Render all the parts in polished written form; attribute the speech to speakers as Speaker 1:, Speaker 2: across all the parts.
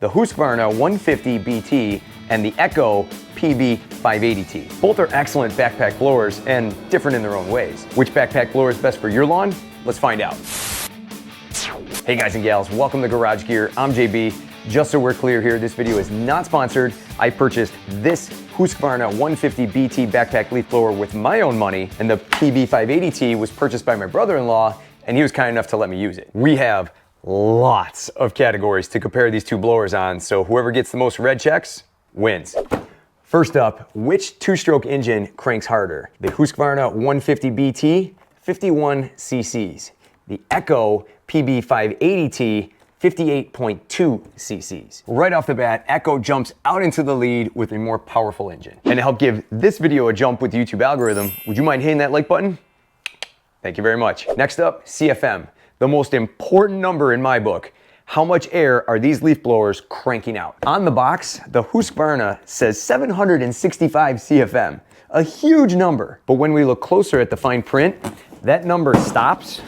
Speaker 1: the HUSQVARNA 150BT and the Echo PB-580T. Both are excellent backpack blowers and different in their own ways. Which backpack blower is best for your lawn? Let's find out. Hey guys and gals, welcome to Garage Gear. I'm JB. Just so we're clear here, this video is not sponsored. I purchased this HUSQVARNA 150BT backpack leaf blower with my own money, and the PB-580T was purchased by my brother-in-law, and he was kind enough to let me use it. We have lots of categories to compare these two blowers on, so whoever gets the most red checks wins. First up, which two-stroke engine cranks harder? The HUSQVARNA 150BT, 51 cc's. The Echo PB-580T, 58.2 cc's. Right off the bat, Echo jumps out into the lead with a more powerful engine. And to help give this video a jump with the YouTube algorithm, would you mind hitting that like button? Thank you very much. Next up, CFM. The most important number in my book. How much air are these leaf blowers cranking out? On the box, the HUSQVARNA says 765 CFM, a huge number. But when we look closer at the fine print, that number stops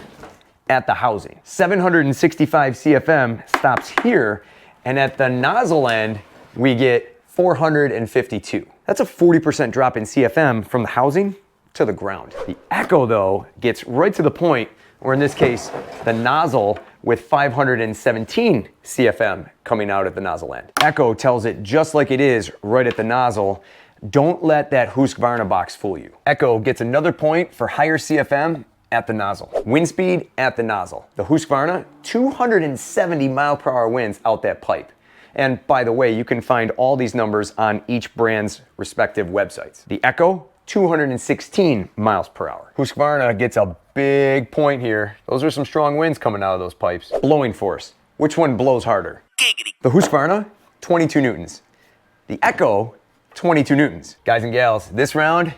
Speaker 1: at the housing. 765 CFM stops here, and at the nozzle end, we get 452. That's a 40% drop in CFM from the housing to the ground. The Echo, though, gets right to the point, or in this case, the nozzle with 517 CFM coming out at the nozzle end. Echo tells it just like it is right at the nozzle. Don't let that HUSQVARNA box fool you. Echo gets another point for higher CFM at the nozzle. Wind speed at the nozzle. The HUSQVARNA, 270 mile/hour winds out that pipe. And by the way, you can find all these numbers on each brand's respective websites. The Echo, 216 miles/hour. HUSQVARNA gets a big point here. Those are some strong winds coming out of those pipes. Blowing force. Which one blows harder? Giggity. The HUSQVARNA, 22 newtons. The Echo, 22 newtons. Guys and gals, this round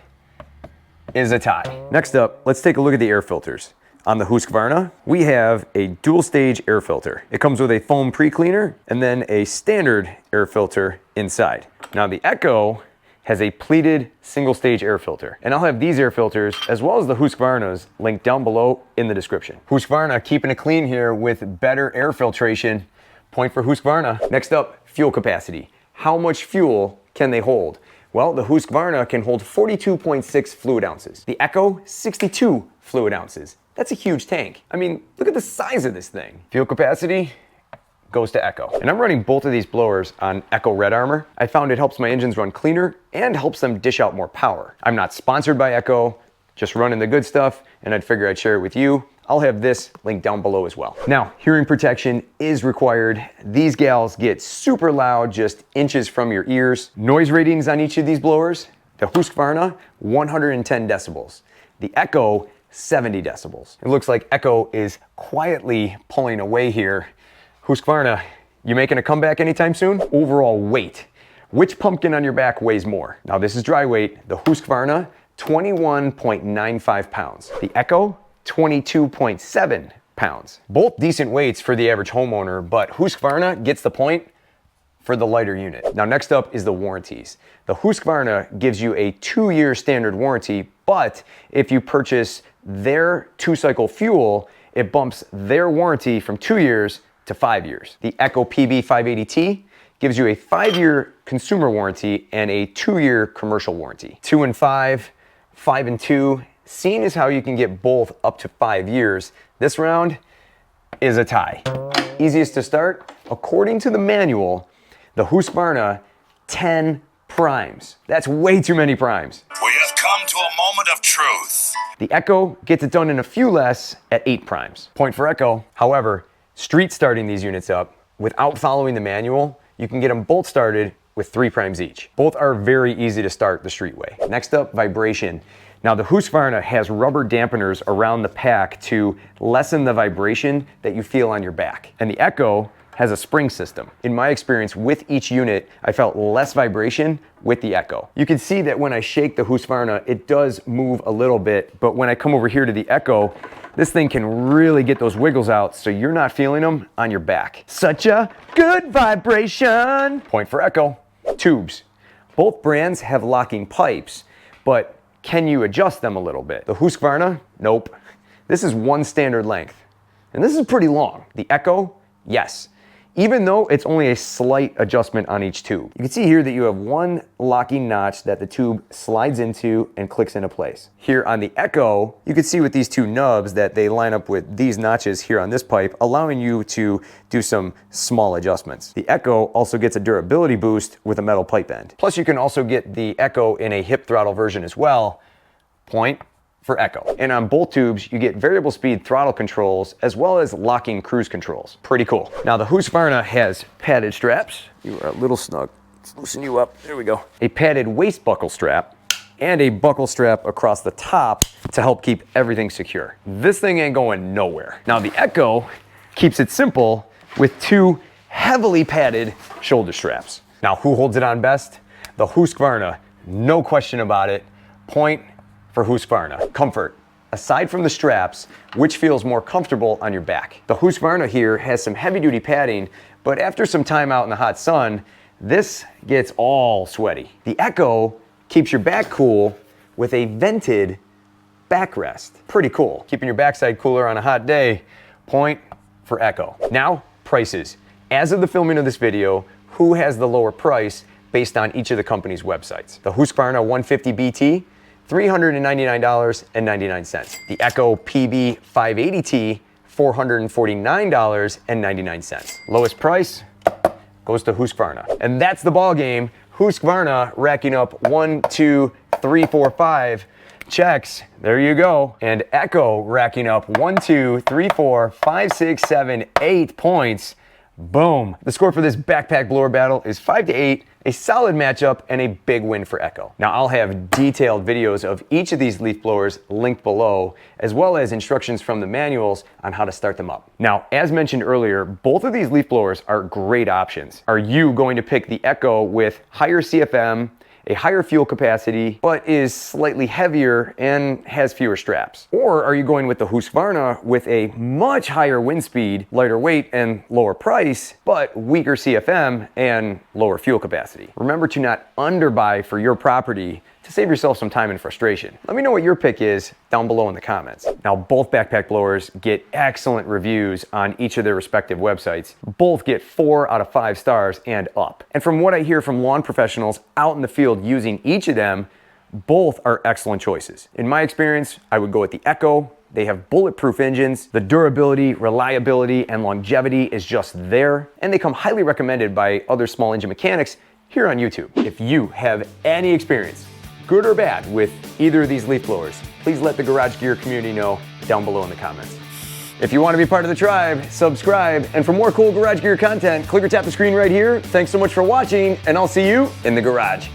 Speaker 1: is a tie. Next up, let's take a look at the air filters. On the HUSQVARNA, we have a dual stage air filter. It comes with a foam pre-cleaner and then a standard air filter inside. Now the Echo has a pleated single stage air filter. And I'll have these air filters as well as the HUSQVARNAs linked down below in the description. HUSQVARNA keeping it clean here with better air filtration. Point for HUSQVARNA. Next up, fuel capacity. How much fuel can they hold? Well, the HUSQVARNA can hold 42.6 fluid ounces. The Echo, 62 fluid ounces. That's a huge tank. I mean, look at the size of this thing. Fuel capacity goes to Echo. And I'm running both of these blowers on Echo Red Armor. I found it helps my engines run cleaner and helps them dish out more power. I'm not sponsored by Echo, just running the good stuff, and I'd figure I'd share it with you. I'll have this linked down below as well. Now, hearing protection is required. These gals get super loud, just inches from your ears. Noise ratings on each of these blowers, the HUSQVARNA, 110 decibels. The Echo, 70 decibels. It looks like Echo is quietly pulling away here. HUSQVARNA, you making a comeback anytime soon? Overall weight. Which pumpkin on your back weighs more? Now this is dry weight. The HUSQVARNA, 21.95 pounds. The Echo, 22.7 pounds. Both decent weights for the average homeowner, but HUSQVARNA gets the point for the lighter unit. Now next up is the warranties. The HUSQVARNA gives you a 2-year standard warranty, but if you purchase their 2-cycle fuel, it bumps their warranty from 2 years to 5 years. The Echo PB-580T gives you a 5-year consumer warranty and a 2-year commercial warranty. 2 and 5, 5 and 2, seen as how you can get both up to 5 years. This round is a tie. Easiest to start, according to the manual, the HUSQVARNA, 10 primes. That's way too many primes.
Speaker 2: We have come to a moment of truth.
Speaker 1: The Echo gets it done in a few less at 8 primes. Point for Echo. However, street starting these units up without following the manual, you can get them both started with 3 primes each. Both are very easy to start the street way. Next up, vibration. Now the HUSQVARNA has rubber dampeners around the pack to lessen the vibration that you feel on your back. And the Echo has a spring system. In my experience with each unit, I felt less vibration with the Echo. You can see that when I shake the HUSQVARNA, it does move a little bit, but when I come over here to the Echo, this thing can really get those wiggles out so you're not feeling them on your back. Such a good vibration. Point for Echo. Tubes. Both brands have locking pipes, but can you adjust them a little bit? The HUSQVARNA, nope. This is one standard length, and this is pretty long. The Echo, yes. even though it's only a slight adjustment on each tube. You can see here that you have one locking notch that the tube slides into and clicks into place. Here on the Echo, you can see with these two nubs that they line up with these notches here on this pipe, allowing you to do some small adjustments. The Echo also gets a durability boost with a metal pipe end. Plus you can also get the Echo in a hip throttle version as well. Point for Echo. And on both tubes, you get variable speed throttle controls as well as locking cruise controls. Pretty cool. Now the HUSQVARNA has padded straps. You are a little snug. Let's loosen you up. There we go. A padded waist buckle strap and a buckle strap across the top to help keep everything secure. This thing ain't going nowhere. Now the Echo keeps it simple with two heavily padded shoulder straps. Now who holds it on best? The HUSQVARNA, no question about it. Point for HUSQVARNA. Comfort. Aside from the straps, which feels more comfortable on your back? The HUSQVARNA here has some heavy duty padding, but after some time out in the hot sun, this gets all sweaty. The Echo keeps your back cool with a vented backrest. Pretty cool. Keeping your backside cooler on a hot day. Point for Echo. Now, prices. As of the filming of this video, who has the lower price based on each of the company's websites? The HUSQVARNA 150BT, $399.99. The Echo PB-580T, $449.99. Lowest price goes to HUSQVARNA. And that's the ball game. HUSQVARNA racking up 1, 2, 3, 4, 5 checks. There you go. And Echo racking up 1, 2, 3, 4, 5, 6, 7, 8 points. Boom. The score for this backpack blower battle is 5-8, a solid matchup and a big win for Echo. Now I'll have detailed videos of each of these leaf blowers linked below, as well as instructions from the manuals on how to start them up. Now, as mentioned earlier, both of these leaf blowers are great options. Are you going to pick the Echo with higher CFM, a higher fuel capacity, but is slightly heavier and has fewer straps? Or are you going with the HUSQVARNA with a much higher wind speed, lighter weight, and lower price, but weaker CFM and lower fuel capacity? Remember to not underbuy for your property to save yourself some time and frustration. Let me know what your pick is down below in the comments. Now, both backpack blowers get excellent reviews on each of their respective websites. Both get 4 out of 5 stars and up. And from what I hear from lawn professionals out in the field using each of them, both are excellent choices. In my experience, I would go with the Echo. They have bulletproof engines. The durability, reliability, and longevity is just there. And they come highly recommended by other small engine mechanics here on YouTube. If you have any experience, good or bad, with either of these leaf blowers, please let the Garage Gear community know down below in the comments. If you want to be part of the tribe, subscribe, and for more cool Garage Gear content, click or tap the screen right here. Thanks so much for watching, and I'll see you in the garage.